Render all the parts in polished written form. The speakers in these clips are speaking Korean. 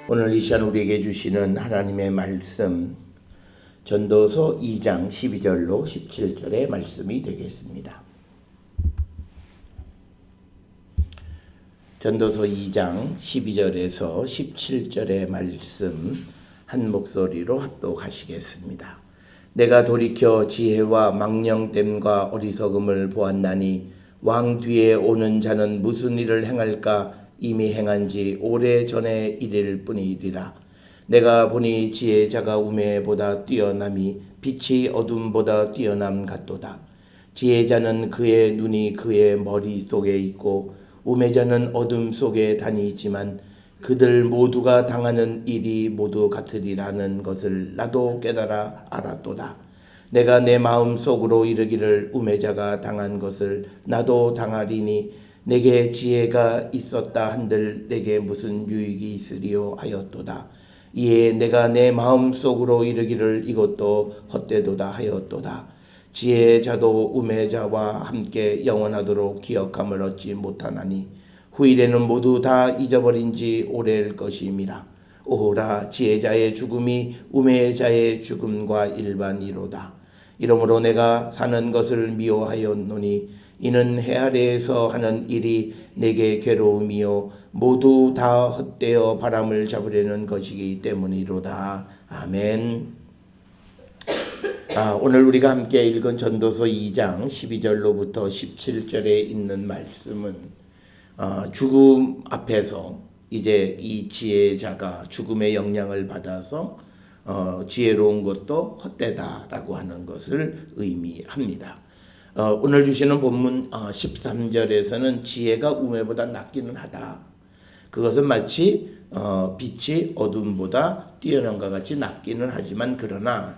오늘 이 시간 우리에게 주시는 하나님의 말씀 전도서 2장 12절로 17절의 말씀이 되겠습니다. 전도서 2장 12절에서 17절의 말씀 한 목소리로 합독하시겠습니다. 내가 돌이켜 지혜와 망령됨과 어리석음을 보았나니 왕 뒤에 오는 자는 무슨 일을 행할까 이미 행한 지 오래전의 일일 뿐이리라. 내가 보니 지혜자가 우매보다 뛰어남이 빛이 어둠보다 뛰어남 같도다. 지혜자는 그의 눈이 그의 머릿속에 있고 우매자는 어둠 속에 다니지만 그들 모두가 당하는 일이 모두 같으리라는 것을 나도 깨달아 알았도다. 내가 내 마음속으로 이르기를 우매자가 당한 것을 나도 당하리니 내게 지혜가 있었다 한들 내게 무슨 유익이 있으리요 하였도다. 이에 내가 내 마음속으로 이르기를 이것도 헛되도다 하였도다. 지혜자도 우매자와 함께 영원하도록 기억함을 얻지 못하나니 후일에는 모두 다 잊어버린 지 오래일 것임이라. 오호라 지혜자의 죽음이 우매자의 죽음과 일반이로다. 이러므로 내가 사는 것을 미워하였노니 이는 해 아래에서 하는 일이 내게 괴로움이요 모두 다 헛되어 바람을 잡으려는 것이기 때문이로다. 아멘. 오늘 우리가 함께 읽은 전도서 2장 12절로부터 17절에 있는 말씀은 죽음 앞에서 이제 이 지혜자가 죽음의 영향을 받아서 지혜로운 것도 헛되다라고 하는 것을 의미합니다. 오늘 주시는 본문 13절에서는 지혜가 우매보다 낫기는 하다. 그것은 마치 빛이 어둠보다 뛰어난과 같이 낫기는 하지만 그러나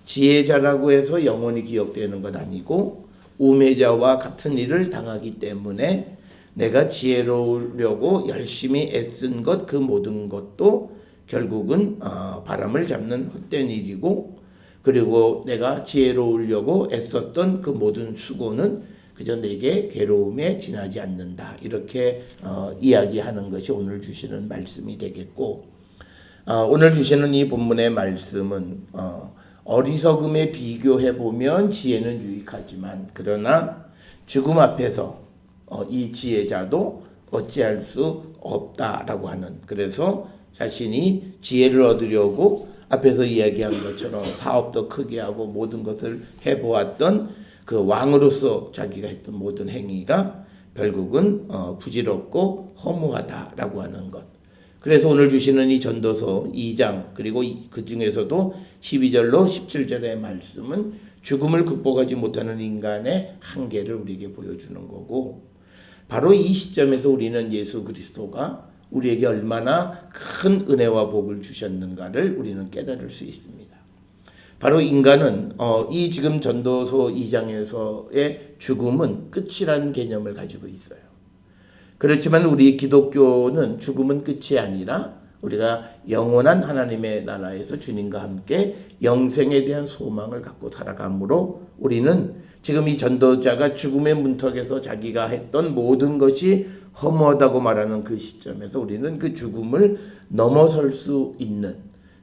지혜자라고 해서 영원히 기억되는 것 아니고 우매자와 같은 일을 당하기 때문에 내가 지혜로우려고 열심히 애쓴 것 그 모든 것도 결국은 바람을 잡는 헛된 일이고 그리고 내가 지혜로우려고 애썼던 그 모든 수고는 그저 내게 괴로움에 지나지 않는다. 이렇게 이야기하는 것이 오늘 주시는 말씀이 되겠고 오늘 주시는 이 본문의 말씀은 어리석음에 비교해보면 지혜는 유익하지만 그러나 죽음 앞에서 이 지혜자도 어찌할 수 없다라고 하는 그래서 자신이 지혜를 얻으려고 앞에서 이야기한 것처럼 사업도 크게 하고 모든 것을 해보았던 그 왕으로서 자기가 했던 모든 행위가 결국은 부질없고 허무하다라고 하는 것. 그래서 오늘 주시는 이 전도서 2장 그리고 그 중에서도 12절로 17절의 말씀은 죽음을 극복하지 못하는 인간의 한계를 우리에게 보여주는 거고 바로 이 시점에서 우리는 예수 그리스도가 우리에게 얼마나 큰 은혜와 복을 주셨는가를 우리는 깨달을 수 있습니다. 바로 인간은 이 지금 전도서 2장에서의 죽음은 끝이라는 개념을 가지고 있어요. 그렇지만 우리 기독교는 죽음은 끝이 아니라 우리가 영원한 하나님의 나라에서 주님과 함께 영생에 대한 소망을 갖고 살아가므로 우리는 지금 이 전도자가 죽음의 문턱에서 자기가 했던 모든 것이 허무하다고 말하는 그 시점에서 우리는 그 죽음을 넘어설 수 있는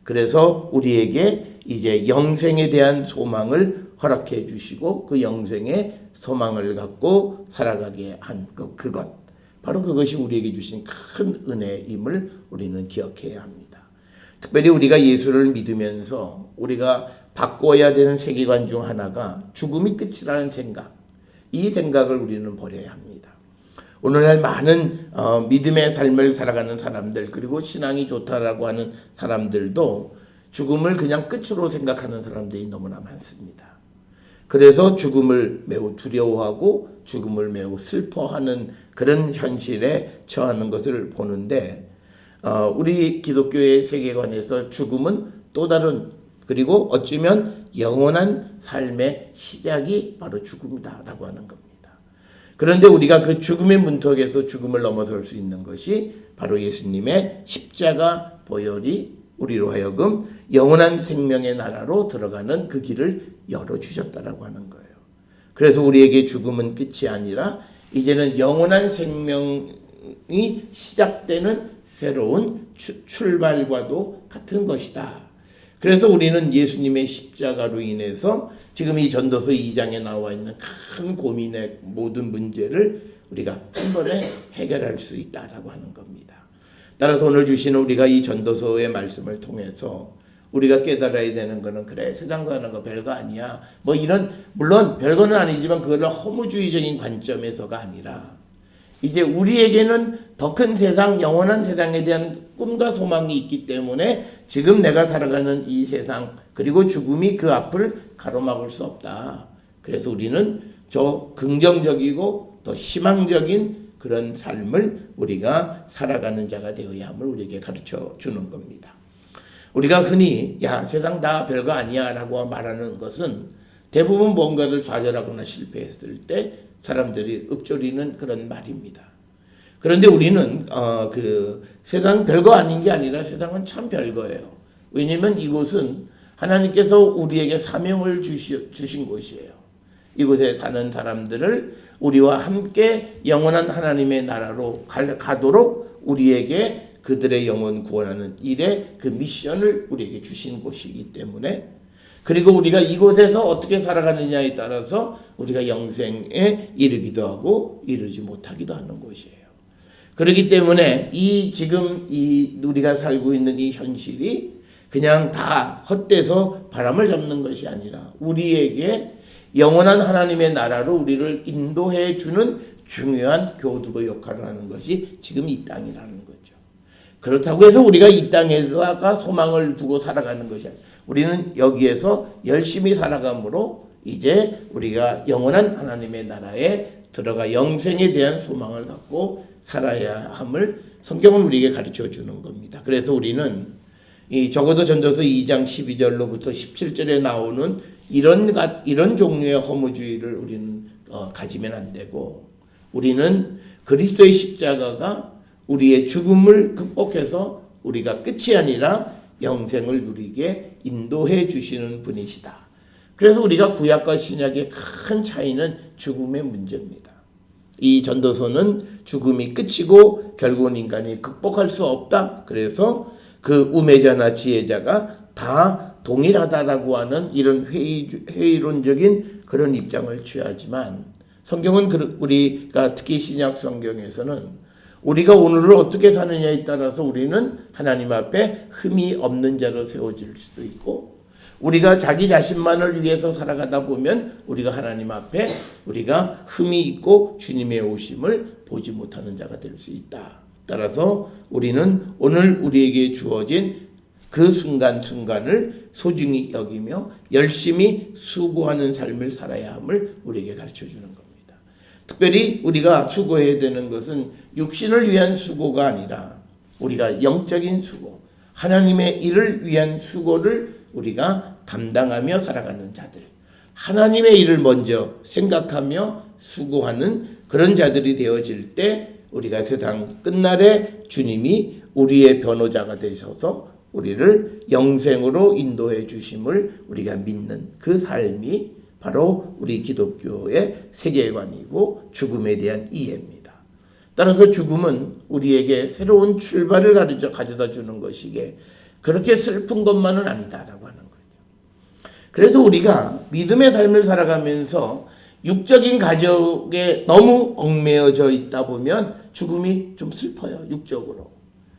그래서 우리에게 이제 영생에 대한 소망을 허락해 주시고 그 영생의 소망을 갖고 살아가게 한 그것 바로 그것이 우리에게 주신 큰 은혜임을 우리는 기억해야 합니다. 특별히 우리가 예수를 믿으면서 우리가 바꿔야 되는 세계관 중 하나가 죽음이 끝이라는 생각 이 생각을 우리는 버려야 합니다. 오늘날 많은 믿음의 삶을 살아가는 사람들 그리고 신앙이 좋다라고 하는 사람들도 죽음을 그냥 끝으로 생각하는 사람들이 너무나 많습니다. 그래서 죽음을 매우 두려워하고 죽음을 매우 슬퍼하는 그런 현실에 처하는 것을 보는데 우리 기독교의 세계관에서 죽음은 또 다른 그리고 어쩌면 영원한 삶의 시작이 바로 죽음이다라고 하는 겁니다. 그런데 우리가 그 죽음의 문턱에서 죽음을 넘어설 수 있는 것이 바로 예수님의 십자가 보혈이 우리로 하여금 영원한 생명의 나라로 들어가는 그 길을 열어주셨다라고 하는 거예요. 그래서 우리에게 죽음은 끝이 아니라 이제는 영원한 생명 시작되는 새로운 출발과도 같은 것이다. 그래서 우리는 예수님의 십자가로 인해서 지금 이 전도서 2장에 나와 있는 큰 고민의 모든 문제를 우리가 한 번에 해결할 수 있다라고 하는 겁니다. 따라서 오늘 주시는 우리가 이 전도서의 말씀을 통해서 우리가 깨달아야 되는 거는, 그래 세상 사는 거 별거 아니야, 뭐 이런, 물론 별거는 아니지만 그거를 허무주의적인 관점에서가 아니라 이제 우리에게는 더 큰 세상, 영원한 세상에 대한 꿈과 소망이 있기 때문에 지금 내가 살아가는 이 세상 그리고 죽음이 그 앞을 가로막을 수 없다. 그래서 우리는 저 긍정적이고 더 희망적인 그런 삶을 우리가 살아가는 자가 되어야 함을 우리에게 가르쳐 주는 겁니다. 우리가 흔히 야 세상 다 별거 아니야 라고 말하는 것은 대부분 뭔가를 좌절하거나 실패했을 때 사람들이 읊조리는 그런 말입니다. 그런데 우리는 그 세상 별거 아닌 게 아니라 세상은 참 별거예요. 왜냐하면 이곳은 하나님께서 우리에게 사명을 주신 곳이에요. 이곳에 사는 사람들을 우리와 함께 영원한 하나님의 나라로 가도록 우리에게 그들의 영혼 구원하는 일에 그 미션을 우리에게 주신 곳이기 때문에, 그리고 우리가 이곳에서 어떻게 살아가느냐에 따라서 우리가 영생에 이르기도 하고 이르지 못하기도 하는 곳이에요. 그렇기 때문에 지금 우리가 살고 있는 이 현실이 그냥 다 헛되서 바람을 잡는 것이 아니라 우리에게 영원한 하나님의 나라로 우리를 인도해 주는 중요한 교두보 역할을 하는 것이 지금 이 땅이라는 거죠. 그렇다고 해서 우리가 이 땅에다가 소망을 두고 살아가는 것이 아니라 우리는 여기에서 열심히 살아감으로 이제 우리가 영원한 하나님의 나라에 들어가 영생에 대한 소망을 갖고 살아야 함을 성경은 우리에게 가르쳐 주는 겁니다. 그래서 우리는 적어도 전도서 2장 12절로부터 17절에 나오는 이런 종류의 허무주의를 우리는 가지면 안 되고, 우리는 그리스도의 십자가가 우리의 죽음을 극복해서 우리가 끝이 아니라 영생을 누리게 인도해 주시는 분이시다. 그래서 우리가 구약과 신약의 큰 차이는 죽음의 문제입니다. 이 전도서는 죽음이 끝이고 결국은 인간이 극복할 수 없다. 그래서 그 우매자나 지혜자가 다 동일하다라고 하는 이런 회의론적인 그런 입장을 취하지만, 성경은 우리가 특히 신약 성경에서는 우리가 오늘을 어떻게 사느냐에 따라서 우리는 하나님 앞에 흠이 없는 자로 세워질 수도 있고, 우리가 자기 자신만을 위해서 살아가다 보면 우리가 하나님 앞에 우리가 흠이 있고 주님의 오심을 보지 못하는 자가 될 수 있다. 따라서 우리는 오늘 우리에게 주어진 그 순간순간을 소중히 여기며 열심히 수고하는 삶을 살아야 함을 우리에게 가르쳐주는 겁니다. 특별히 우리가 수고해야 되는 것은 육신을 위한 수고가 아니라 우리가 영적인 수고, 하나님의 일을 위한 수고를 우리가 감당하며 살아가는 자들, 하나님의 일을 먼저 생각하며 수고하는 그런 자들이 되어질 때 우리가 세상 끝날에 주님이 우리의 변호자가 되셔서 우리를 영생으로 인도해 주심을 우리가 믿는 그 삶이 바로 우리 기독교의 세계관이고 죽음에 대한 이해입니다. 따라서 죽음은 우리에게 새로운 출발을 가져다 주는 것이기에 그렇게 슬픈 것만은 아니다라고 하는 거죠. 그래서 우리가 믿음의 삶을 살아가면서 육적인 가족에 너무 얽매여져 있다 보면 죽음이 좀 슬퍼요, 육적으로.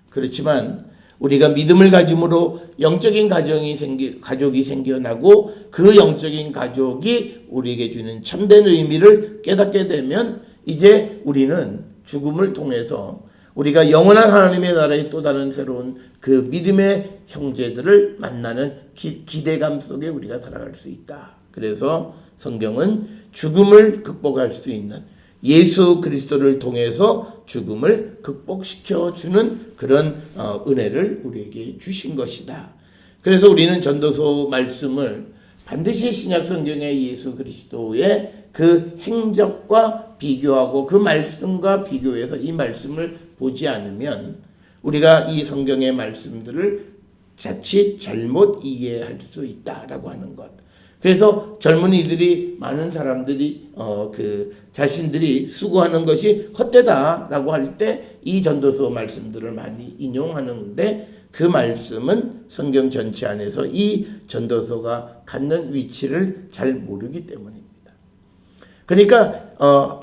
그렇지만 우리가 믿음을 가짐으로 영적인 가족이 생겨나고 그 영적인 가족이 우리에게 주는 참된 의미를 깨닫게 되면 이제 우리는 죽음을 통해서 우리가 영원한 하나님의 나라의 또 다른 새로운 그 믿음의 형제들을 만나는 기대감 속에 우리가 살아갈 수 있다. 그래서 성경은 죽음을 극복할 수 있는 예수 그리스도를 통해서 죽음을 극복시켜 주는 그런 은혜를 우리에게 주신 것이다. 그래서 우리는 전도서 말씀을 반드시 신약 성경의 예수 그리스도의 그 행적과 비교하고 그 말씀과 비교해서 이 말씀을 보지 않으면 우리가 이 성경의 말씀들을 자칫 잘못 이해할 수 있다라고 하는 것. 그래서 젊은이들이 많은 사람들이 그 자신들이 수고하는 것이 헛되다라고 할 때 이 전도서 말씀들을 많이 인용하는데 그 말씀은 성경 전체 안에서 이 전도서가 갖는 위치를 잘 모르기 때문입니다. 그러니까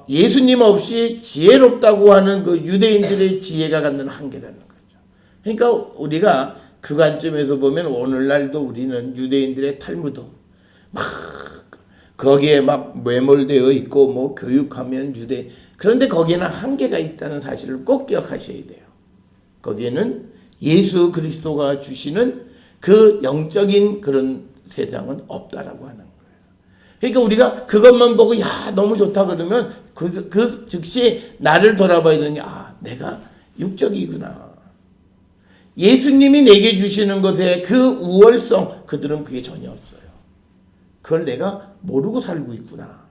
예수님 없이 지혜롭다고 하는 그 유대인들의 지혜가 갖는 한계라는 거죠. 그러니까 우리가 그 관점에서 보면 오늘날도 우리는 유대인들의 탈무드 막 거기에 막 매몰되어 있고 뭐 교육하면 유대, 그런데 거기에는 한계가 있다는 사실을 꼭 기억하셔야 돼요. 거기에는 예수 그리스도가 주시는 그 영적인 그런 세상은 없다라고 하는 거예요. 그러니까 우리가 그것만 보고 야 너무 좋다 그러면 그 즉시 나를 돌아봐야 되니 내가 육적이구나. 예수님이 내게 주시는 것에 그 우월성 그들은 그게 전혀 없어요. 그걸 내가 모르고 살고 있구나.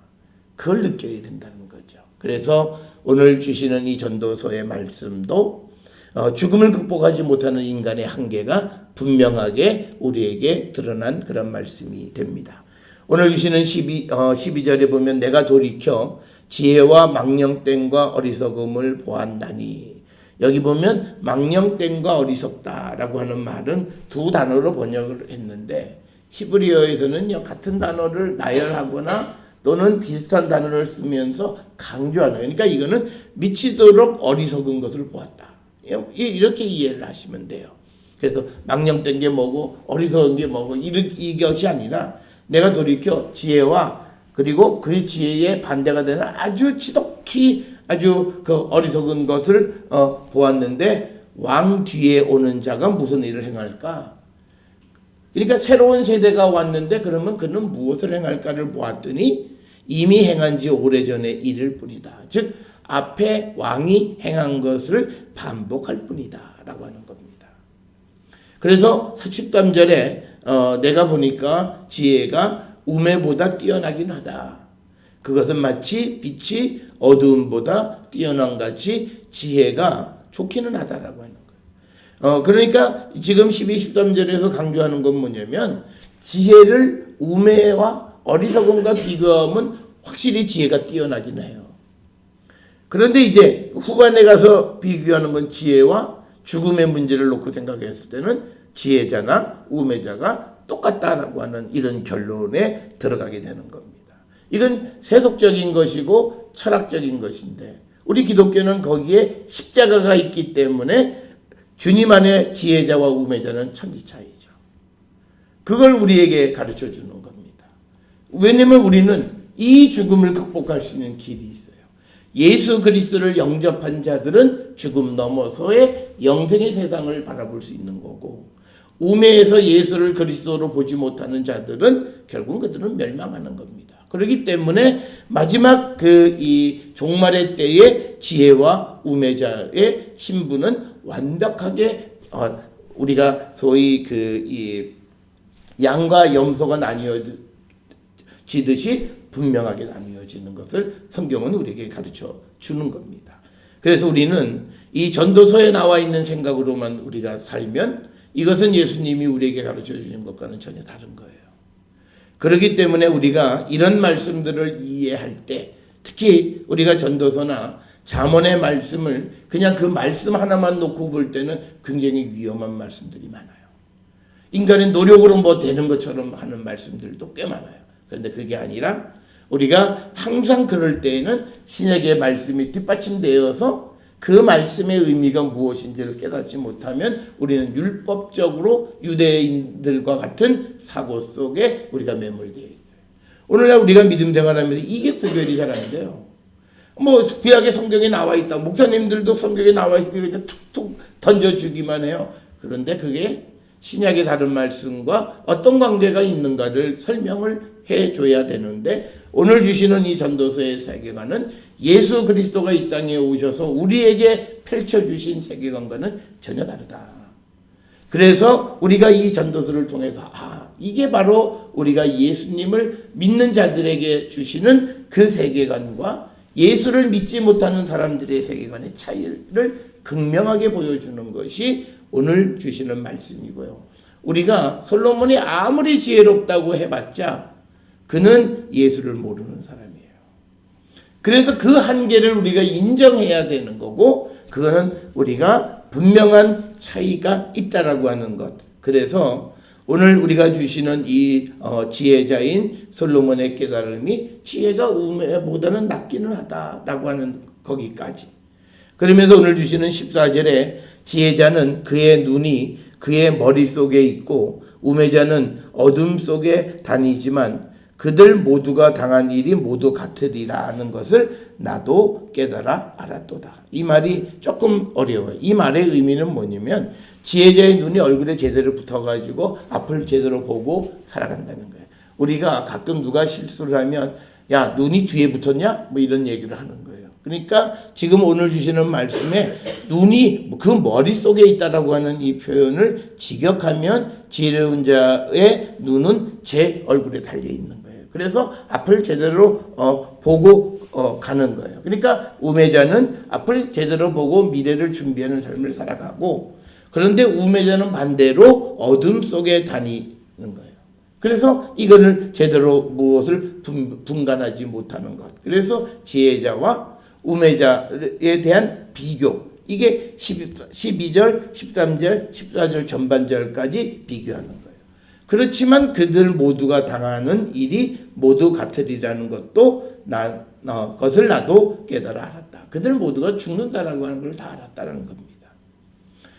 그걸 느껴야 된다는 거죠. 그래서 오늘 주시는 이 전도서의 말씀도 죽음을 극복하지 못하는 인간의 한계가 분명하게 우리에게 드러난 그런 말씀이 됩니다. 오늘 주시는 12절에 보면 내가 돌이켜 지혜와 망령됨과 어리석음을 보았나니, 여기 보면 망령됨과 어리석다라고 하는 말은 두 단어로 번역을 했는데 히브리어에서는요 같은 단어를 나열하거나 또는 비슷한 단어를 쓰면서 강조하는, 그러니까 이거는 미치도록 어리석은 것을 보았다. 이렇게 이해를 하시면 돼요. 그래서 망령된 게 뭐고 어리석은 게 뭐고 이것이 아니라 내가 돌이켜 지혜와 그리고 그 지혜의 반대가 되는 아주 지독히 아주 그 어리석은 것을 보았는데 왕 뒤에 오는 자가 무슨 일을 행할까? 그러니까 새로운 세대가 왔는데 그러면 그는 무엇을 행할까를 보았더니 이미 행한 지 오래전의 일일 뿐이다. 즉 앞에 왕이 행한 것을 반복할 뿐이다 라고 하는 겁니다. 그래서 13절에 내가 보니까 지혜가 우매보다 뛰어나긴 하다. 그것은 마치 빛이 어두움보다 뛰어난 같이 지혜가 좋기는 하다라고 하는 거예요. 그러니까 지금 12, 13절에서 강조하는 건 뭐냐면 지혜를 우매와 어리석음과 비교하면 확실히 지혜가 뛰어나긴 해요. 그런데 이제 후반에 가서 비교하는 건 지혜와 죽음의 문제를 놓고 생각했을 때는 지혜자나 우매자가 똑같다라고 하는 이런 결론에 들어가게 되는 겁니다. 이건 세속적인 것이고 철학적인 것인데 우리 기독교는 거기에 십자가가 있기 때문에 주님 안에 지혜자와 우매자는 천지차이죠. 그걸 우리에게 가르쳐 주는 겁니다. 왜냐하면 우리는 이 죽음을 극복할 수 있는 길이 있어요. 예수 그리스도를 영접한 자들은 죽음 넘어서의 영생의 세상을 바라볼 수 있는 거고, 우매에서 예수를 그리스도로 보지 못하는 자들은 결국 그들은 멸망하는 겁니다. 그렇기 때문에 마지막 이 종말의 때에 지혜와 우매자의 신분은 완벽하게 우리가 소위 이 양과 염소가 나뉘어지듯이 분명하게 나뉘어지는 것을 성경은 우리에게 가르쳐 주는 겁니다. 그래서 우리는 이 전도서에 나와 있는 생각으로만 우리가 살면 이것은 예수님이 우리에게 가르쳐 주신 것과는 전혀 다른 거예요. 그렇기 때문에 우리가 이런 말씀들을 이해할 때 특히 우리가 전도서나 잠언의 말씀을 그냥 그 말씀 하나만 놓고 볼 때는 굉장히 위험한 말씀들이 많아요. 인간의 노력으로 뭐 되는 것처럼 하는 말씀들도 꽤 많아요. 그런데 그게 아니라 우리가 항상 그럴 때에는 신약의 말씀이 뒷받침되어서 그 말씀의 의미가 무엇인지를 깨닫지 못하면 우리는 율법적으로 유대인들과 같은 사고 속에 우리가 매몰되어 있어요. 오늘날 우리가 믿음 생활하면서 이게 구별이 잘 안 돼요. 뭐 구약의 성경에 나와 있다. 목사님들도 성경에 나와 있으니까 그냥 툭툭 던져주기만 해요. 그런데 그게 신약의 다른 말씀과 어떤 관계가 있는가를 설명을 해줘야 되는데 오늘 주시는 이 전도서의 세계관은 예수 그리스도가 이 땅에 오셔서 우리에게 펼쳐주신 세계관과는 전혀 다르다. 그래서 우리가 이 전도서를 통해서 이게 바로 우리가 예수님을 믿는 자들에게 주시는 그 세계관과 예수를 믿지 못하는 사람들의 세계관의 차이를 극명하게 보여주는 것이 오늘 주시는 말씀이고요. 우리가 솔로몬이 아무리 지혜롭다고 해봤자 그는 예수를 모르는 사람이에요. 그래서 그 한계를 우리가 인정해야 되는 거고, 그거는 우리가 분명한 차이가 있다라고 하는 것. 그래서 오늘 우리가 주시는 이 지혜자인 솔로몬의 깨달음이 지혜가 우매보다는 낫기는 하다라고 하는 거기까지. 그러면서 오늘 주시는 14절에 지혜자는 그의 눈이 그의 머릿속에 있고 우매자는 어둠 속에 다니지만 그들 모두가 당한 일이 모두 같으리라 하는 것을 나도 깨달아 알았도다. 이 말이 조금 어려워요. 이 말의 의미는 뭐냐면 지혜자의 눈이 얼굴에 제대로 붙어가지고 앞을 제대로 보고 살아간다는 거예요. 우리가 가끔 누가 실수를 하면 야 눈이 뒤에 붙었냐? 뭐 이런 얘기를 하는 거예요. 그러니까 지금 오늘 주시는 말씀에 눈이 그 머릿속에 있다라고 하는 이 표현을 직역하면 지혜로운 자의 눈은 제 얼굴에 달려 있는 거예요. 그래서 앞을 제대로 보고 가는 거예요. 그러니까 우매자는 앞을 제대로 보고 미래를 준비하는 삶을 살아가고, 그런데 우매자는 반대로 어둠 속에 다니는 거예요. 그래서 이거를 제대로 무엇을 분간하지 못하는 것. 그래서 지혜자와 우매자에 대한 비교, 이게 12절, 13절, 14절 전반절까지 비교하는 거예요. 그렇지만 그들 모두가 당하는 일이 모두 같으리라는 것도 것을 나도 깨달아 알았다. 그들 모두가 죽는다라고 하는 걸 다 알았다는 겁니다.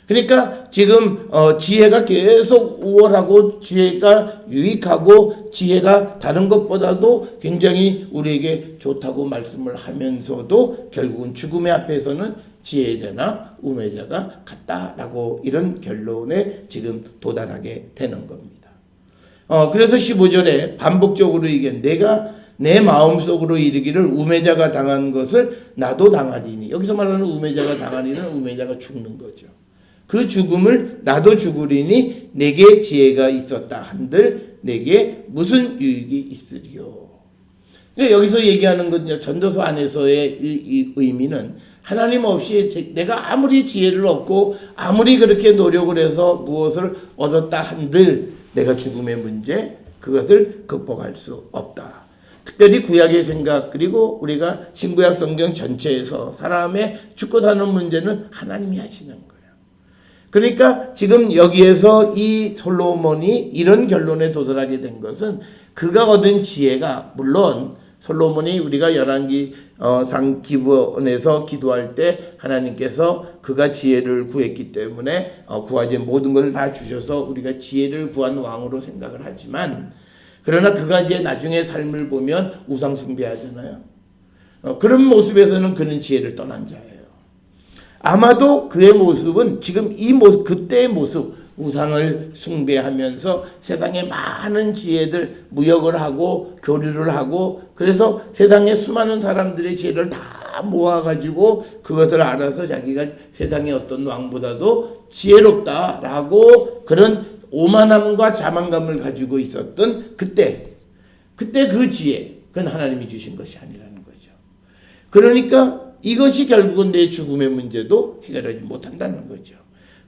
그러니까 지금 지혜가 계속 우월하고 지혜가 유익하고 지혜가 다른 것보다도 굉장히 우리에게 좋다고 말씀을 하면서도 결국은 죽음의 앞에서는 지혜자나 우매자가 같다라고 이런 결론에 지금 도달하게 되는 겁니다. 그래서 15절에 반복적으로 이게 내가 내 마음속으로 이르기를 우매자가 당한 것을 나도 당하리니, 여기서 말하는 우매자가 당하리는 우매자가 죽는 거죠. 그 죽음을 나도 죽으리니 내게 지혜가 있었다 한들 내게 무슨 유익이 있으리요. 여기서 얘기하는 건 전도서 안에서의 이 의미는 하나님 없이 내가 아무리 지혜를 얻고 아무리 그렇게 노력을 해서 무엇을 얻었다 한들 내가 죽음의 문제 그것을 극복할 수 없다. 특별히 구약의 생각 그리고 우리가 신구약 성경 전체에서 사람의 죽고 사는 문제는 하나님이 하시는 거예요. 그러니까 지금 여기에서 이 솔로몬이 이런 결론에 도달하게 된 것은 그가 얻은 지혜가, 물론 솔로몬이 우리가 열왕기상 기브원에서 기도할 때 하나님께서 그가 지혜를 구했기 때문에 구하지 모든 걸 다 주셔서 우리가 지혜를 구한 왕으로 생각을 하지만, 그러나 그가 이제 나중에 삶을 보면 우상 숭배하잖아요. 그런 모습에서는 그는 지혜를 떠난 자예요. 아마도 그의 모습은 지금 이 모습, 그때의 모습, 우상을 숭배하면서 세상에 많은 지혜들 무역을 하고 교류를 하고, 그래서 세상에 수많은 사람들의 지혜를 다 모아가지고 그것을 알아서 자기가 세상의 어떤 왕보다도 지혜롭다라고 그런 오만함과 자만감을 가지고 있었던 그때 그 지혜, 그건 하나님이 주신 것이 아니라는 거죠. 그러니까 이것이 결국은 내 죽음의 문제도 해결하지 못한다는 거죠.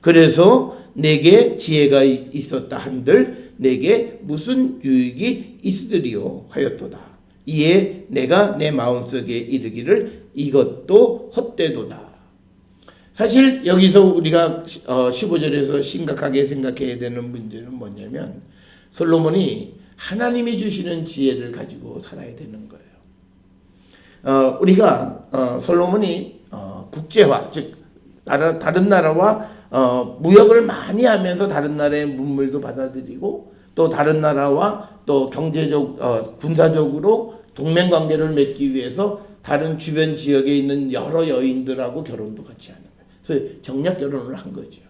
그래서 내게 지혜가 있었다 한들 내게 무슨 유익이 있으리요 하였도다. 이에 내가 내 마음속에 이르기를 이것도 헛되도다. 사실 여기서 우리가 15절에서 심각하게 생각해야 되는 문제는 뭐냐면 솔로몬이 하나님이 주시는 지혜를 가지고 살아야 되는 거예요. 우리가 솔로몬이 국제화, 즉 다른 나라와 무역을 많이 하면서 다른 나라의 문물도 받아들이고 또 다른 나라와 또 경제적 군사적으로 동맹 관계를 맺기 위해서 다른 주변 지역에 있는 여러 여인들하고 결혼도 같이 하는 거예요. 그래서 정략 결혼을 한 거죠.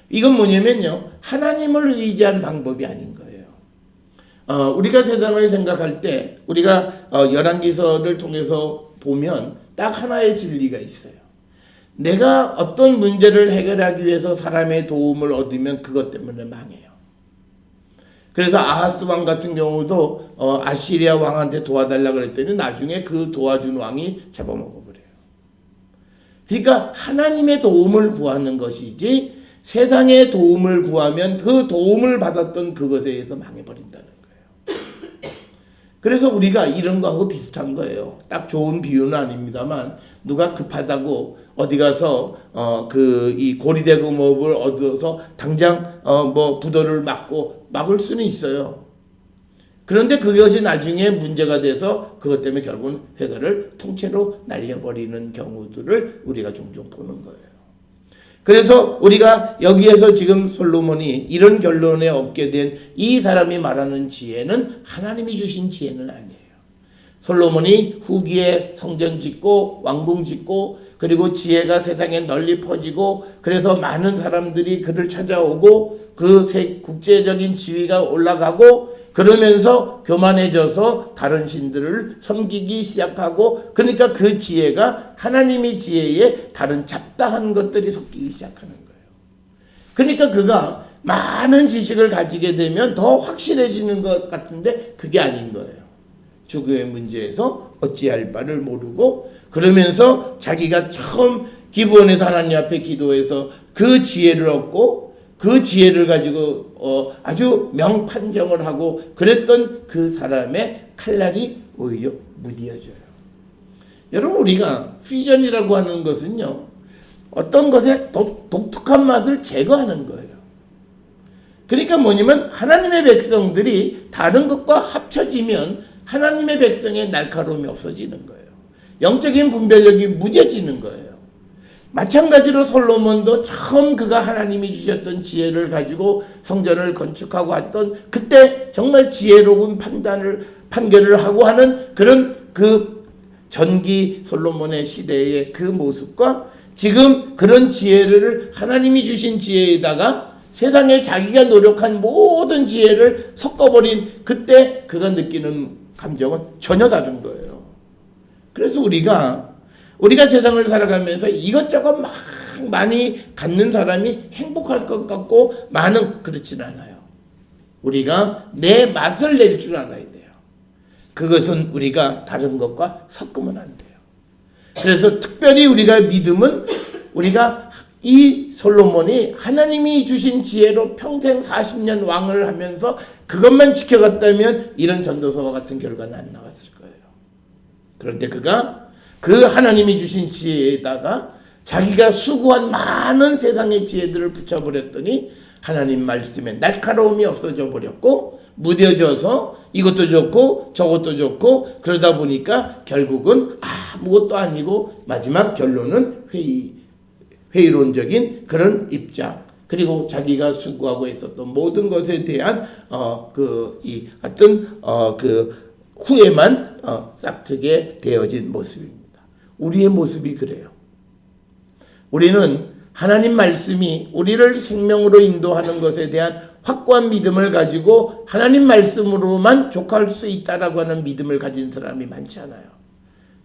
이건 뭐냐면요, 하나님을 의지한 방법이 아닌 거예요. 우리가 세상을 생각할 때 우리가 열왕기서를 통해서 보면 딱 하나의 진리가 있어요. 내가 어떤 문제를 해결하기 위해서 사람의 도움을 얻으면 그것 때문에 망해요. 그래서 아하스 왕 같은 경우도 아시리아 왕한테 도와달라고 그랬더니 나중에 그 도와준 왕이 잡아먹어버려요. 그러니까 하나님의 도움을 구하는 것이지 세상의 도움을 구하면 그 도움을 받았던 그것에 의해서 망해버린다는 거예요. 그래서 우리가 이런 거하고 비슷한 거예요. 딱 좋은 비유는 아닙니다만 누가 급하다고 어디 가서 이 고리대금업을 얻어서 당장 뭐 부도를 막을 수는 있어요. 그런데 그것이 나중에 문제가 돼서 그것 때문에 결국은 회사를 통째로 날려버리는 경우들을 우리가 종종 보는 거예요. 그래서 우리가 여기에서 지금 솔로몬이 이런 결론에 얻게 된 이 사람이 말하는 지혜는 하나님이 주신 지혜는 아니에요. 솔로몬이 후기에 성전 짓고 왕궁 짓고 그리고 지혜가 세상에 널리 퍼지고 그래서 많은 사람들이 그를 찾아오고 그 국제적인 지위가 올라가고 그러면서 교만해져서 다른 신들을 섬기기 시작하고 그러니까 그 지혜가 하나님의 지혜에 다른 잡다한 것들이 섞이기 시작하는 거예요. 그러니까 그가 많은 지식을 가지게 되면 더 확실해지는 것 같은데 그게 아닌 거예요. 죽음의 문제에서 어찌할 바를 모르고 그러면서 자기가 처음 기브온에서 하나님 앞에 기도해서 그 지혜를 얻고 그 지혜를 가지고 아주 명판정을 하고 그랬던 그 사람의 칼날이 오히려 무디어져요. 여러분 우리가 퓨전이라고 하는 것은요. 어떤 것의 독특한 맛을 제거하는 거예요. 그러니까 뭐냐면 하나님의 백성들이 다른 것과 합쳐지면 하나님의 백성의 날카로움이 없어지는 거예요. 영적인 분별력이 무뎌지는 거예요. 마찬가지로 솔로몬도 처음 그가 하나님이 주셨던 지혜를 가지고 성전을 건축하고 왔던 그때 정말 지혜로운 판결을 하고 하는 그런 그 전기 솔로몬의 시대의 그 모습과 지금 그런 지혜를 하나님이 주신 지혜에다가 세상에 자기가 노력한 모든 지혜를 섞어버린 그때 그가 느끼는 감정은 전혀 다른 거예요. 그래서 우리가 세상을 살아가면서 이것저것 막 많이 갖는 사람이 행복할 것 같고 그렇진 않아요. 우리가 내 맛을 낼 줄 알아야 돼요. 그것은 우리가 다른 것과 섞으면 안 돼요. 그래서 특별히 우리가 믿음은 우리가 이 솔로몬이 하나님이 주신 지혜로 평생 40년 왕을 하면서 그것만 지켜갔다면 이런 전도서와 같은 결과는 안 나왔을 거예요. 그런데 그가 그 하나님이 주신 지혜에다가 자기가 수고한 많은 세상의 지혜들을 붙여버렸더니 하나님 말씀에 날카로움이 없어져 버렸고 무뎌져서 이것도 좋고 저것도 좋고 그러다 보니까 결국은 아무것도 아니고 마지막 결론은 회의론적인 그런 입장 그리고 자기가 수고하고 있었던 모든 것에 대한 후에만 싹트게 되어진 모습입니다. 우리의 모습이 그래요. 우리는 하나님 말씀이 우리를 생명으로 인도하는 것에 대한 확고한 믿음을 가지고 하나님 말씀으로만 족할 수 있다라고 하는 믿음을 가진 사람이 많지 않아요.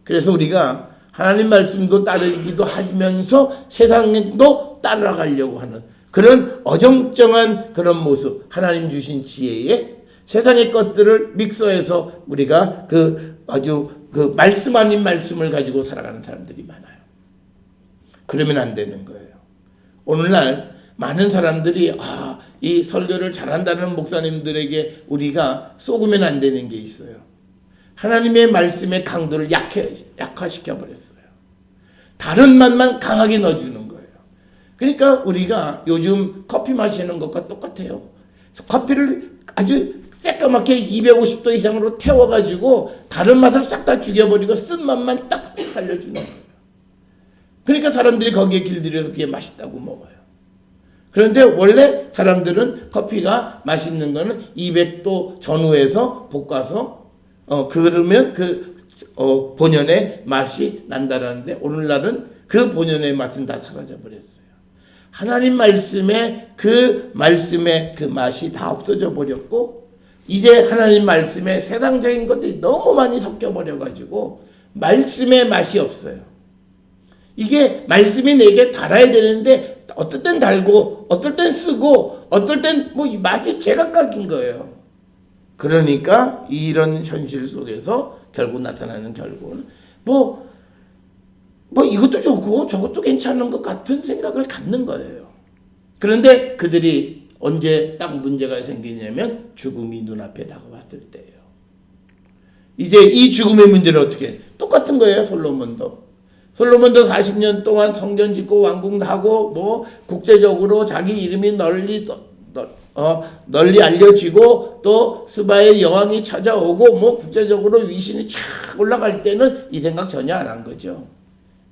그래서 우리가 하나님 말씀도 따르기도 하면서 세상도 따라가려고 하는 그런 어정쩡한 그런 모습, 하나님 주신 지혜에 세상의 것들을 믹서해서 우리가 아주 말씀 아닌 말씀을 가지고 살아가는 사람들이 많아요. 그러면 안 되는 거예요. 오늘날 많은 사람들이 이 설교를 잘한다는 목사님들에게 우리가 쏘으면 안 되는 게 있어요. 하나님의 말씀의 강도를 약화시켜 버렸어요. 다른 맛만 강하게 넣어주는 거예요. 그러니까 우리가 요즘 커피 마시는 것과 똑같아요. 커피를 아주 새까맣게 250도 이상으로 태워가지고 다른 맛을 싹 다 죽여버리고 쓴 맛만 딱 살려주는 거예요. 그러니까 사람들이 거기에 길들여서 그게 맛있다고 먹어요. 그런데 원래 사람들은 커피가 맛있는 거는 200도 전후에서 볶아서 그러면 본연의 맛이 난다라는데 오늘날은 그 본연의 맛은 다 사라져 버렸어요. 하나님 말씀의 그 맛이 다 없어져 버렸고 이제 하나님 말씀에 세상적인 것들이 너무 많이 섞여 버려 가지고 말씀의 맛이 없어요. 이게 말씀이 내게 달아야 되는데 어떨 땐 달고 어떨 땐 쓰고 어떨 땐 맛이 제각각인 거예요. 그러니까 이런 현실 속에서 결국 나타나는 결과는 이것도 좋고 저것도 괜찮은 것 같은 생각을 갖는 거예요. 그런데 그들이 언제 딱 문제가 생기냐면 죽음이 눈앞에 다가왔을 때예요. 이제 이 죽음의 문제를 어떻게 해? 똑같은 거예요. 솔로몬도 40년 동안 성전 짓고 왕궁 하고 뭐 국제적으로 자기 이름이 널리 알려지고 또 스바의 여왕이 찾아오고 뭐 국제적으로 위신이 쫙 올라갈 때는 이 생각 전혀 안 한 거죠.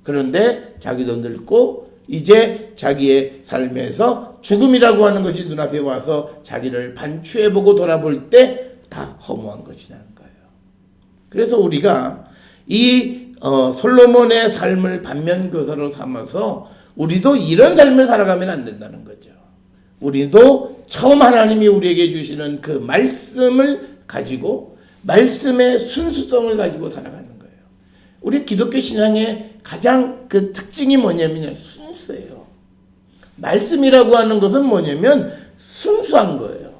그런데 자기도 늙고 이제 자기의 삶에서 죽음이라고 하는 것이 눈앞에 와서 자기를 반추해보고 돌아볼 때 다 허무한 것이라는 거예요. 그래서 우리가 이 솔로몬의 삶을 반면교사로 삼아서 우리도 이런 삶을 살아가면 안 된다는 거죠. 우리도 처음 하나님이 우리에게 주시는 그 말씀을 가지고 말씀의 순수성을 가지고 살아가는 거예요. 우리 기독교 신앙의 가장 그 특징이 뭐냐면 순수해요. 말씀이라고 하는 것은 뭐냐면 순수한 거예요.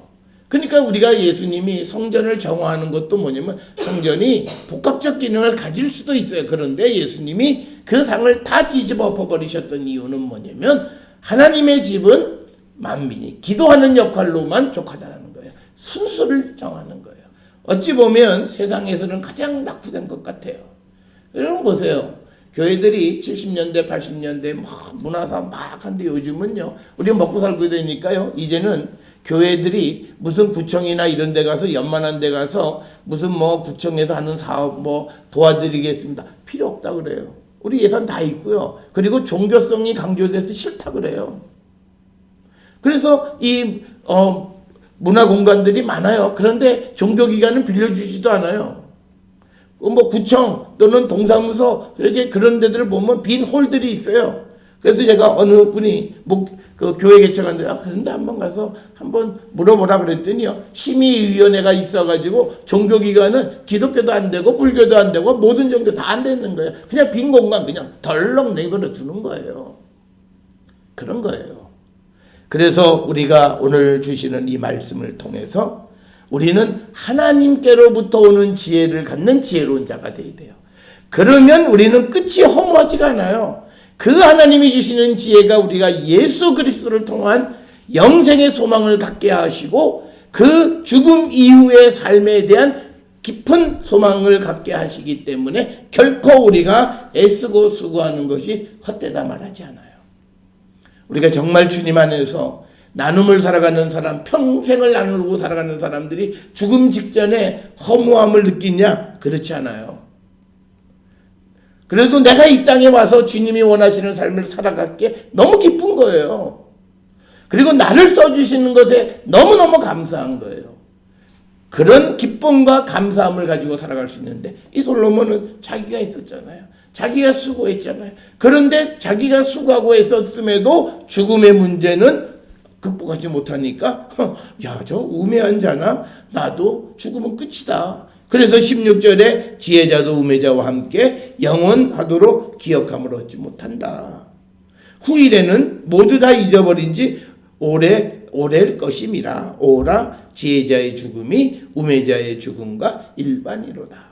그러니까 우리가 예수님이 성전을 정화하는 것도 뭐냐면 성전이 복합적 기능을 가질 수도 있어요. 그런데 예수님이 그 상을 다 뒤집어 엎어버리셨던 이유는 뭐냐면 하나님의 집은 만민이 기도하는 역할로만 족하다는 거예요. 순수를 정하는 거예요. 어찌 보면 세상에서는 가장 낙후된 것 같아요. 여러분 보세요. 교회들이 70년대 80년대 문화사업 막 하는데 요즘은요. 우리가 먹고 살고 되니까요. 이제는 교회들이 무슨 구청이나 이런 데 가서 연만한 데 가서 무슨 뭐 구청에서 하는 사업 뭐 도와드리겠습니다. 필요 없다 그래요. 우리 예산 다 있고요. 그리고 종교성이 강조돼서 싫다 그래요. 그래서 이 문화 공간들이 많아요. 그런데 종교기관은 빌려주지도 않아요. 뭐 구청 또는 동사무소 이렇게 그런 데들 보면 빈 홀들이 있어요. 그래서 제가 어느 분이 그 교회 개척한데 그런데 한번 가서 한번 물어보라 그랬더니요. 심의위원회가 있어가지고 종교기관은 기독교도 안 되고 불교도 안 되고 모든 종교 다 안 되는 거예요. 그냥 빈 공간 그냥 덜렁 내버려 두는 거예요. 그런 거예요. 그래서 우리가 오늘 주시는 이 말씀을 통해서 우리는 하나님께로부터 오는 지혜를 갖는 지혜로운 자가 되어야 돼요. 그러면 우리는 끝이 허무하지가 않아요. 그 하나님이 주시는 지혜가 우리가 예수 그리스도를 통한 영생의 소망을 갖게 하시고 그 죽음 이후의 삶에 대한 깊은 소망을 갖게 하시기 때문에 결코 우리가 애쓰고 수고하는 것이 헛되다 말하지 않아요. 우리가 정말 주님 안에서 나눔을 살아가는 사람, 평생을 나누고 살아가는 사람들이 죽음 직전에 허무함을 느끼냐? 그렇지 않아요. 그래도 내가 이 땅에 와서 주님이 원하시는 삶을 살아갈게 너무 기쁜 거예요. 그리고 나를 써주시는 것에 너무너무 감사한 거예요. 그런 기쁨과 감사함을 가지고 살아갈 수 있는데 이 솔로몬은 자기가 있었잖아요. 자기가 수고했잖아요. 그런데 자기가 수고하고 있었음에도 죽음의 문제는 극복하지 못하니까 야, 저 우매한 자나 나도 죽으면 끝이다. 그래서 16절에 지혜자도 우매자와 함께 영원하도록 기억함을 얻지 못한다. 후일에는 모두 다 잊어버린 지 오래일 것임이라. 오라 지혜자의 죽음이 우매자의 죽음과 일반이로다.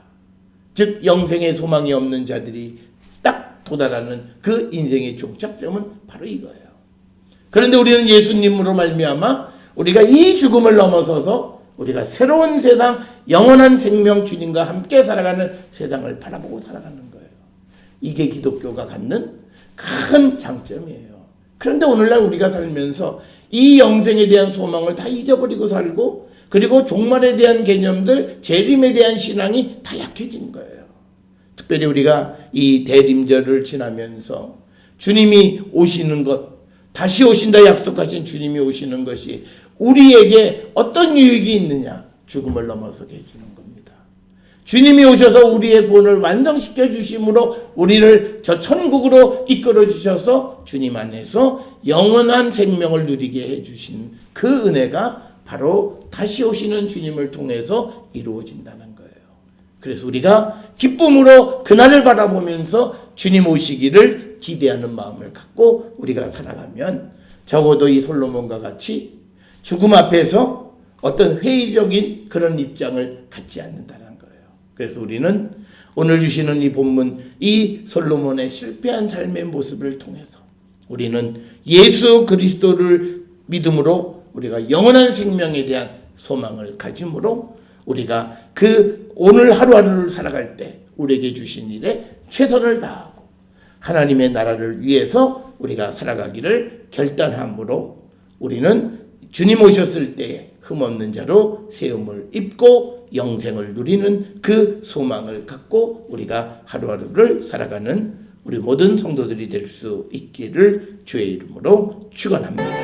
즉 영생의 소망이 없는 자들이 딱 도달하는 그 인생의 종착점은 바로 이거예요. 그런데 우리는 예수님으로 말미암아 우리가 이 죽음을 넘어서서 우리가 새로운 세상, 영원한 생명 주님과 함께 살아가는 세상을 바라보고 살아가는 거예요. 이게 기독교가 갖는 큰 장점이에요. 그런데 오늘날 우리가 살면서 이 영생에 대한 소망을 다 잊어버리고 살고 그리고 종말에 대한 개념들, 재림에 대한 신앙이 다 약해진 거예요. 특별히 우리가 이 대림절을 지나면서 주님이 오시는 것, 다시 오신다 약속하신 주님이 오시는 것이 우리에게 어떤 유익이 있느냐? 죽음을 넘어서게 해주는 겁니다. 주님이 오셔서 우리의 구원을 완성시켜 주심으로 우리를 저 천국으로 이끌어 주셔서 주님 안에서 영원한 생명을 누리게 해주신 그 은혜가 바로 다시 오시는 주님을 통해서 이루어진다는 거예요. 그래서 우리가 기쁨으로 그날을 바라보면서 주님 오시기를 기대하는 마음을 갖고 우리가 살아가면 적어도 이 솔로몬과 같이 죽음 앞에서 어떤 회의적인 그런 입장을 갖지 않는다는 거예요. 그래서 우리는 오늘 주시는 이 본문, 이 솔로몬의 실패한 삶의 모습을 통해서 우리는 예수 그리스도를 믿음으로 우리가 영원한 생명에 대한 소망을 가짐으로 우리가 그 오늘 하루하루를 살아갈 때 우리에게 주신 일에 최선을 다하고 하나님의 나라를 위해서 우리가 살아가기를 결단함으로 우리는 주님 오셨을 때에 흠없는 자로 세움을 입고 영생을 누리는 그 소망을 갖고 우리가 하루하루를 살아가는 우리 모든 성도들이 될 수 있기를 주의 이름으로 축원합니다.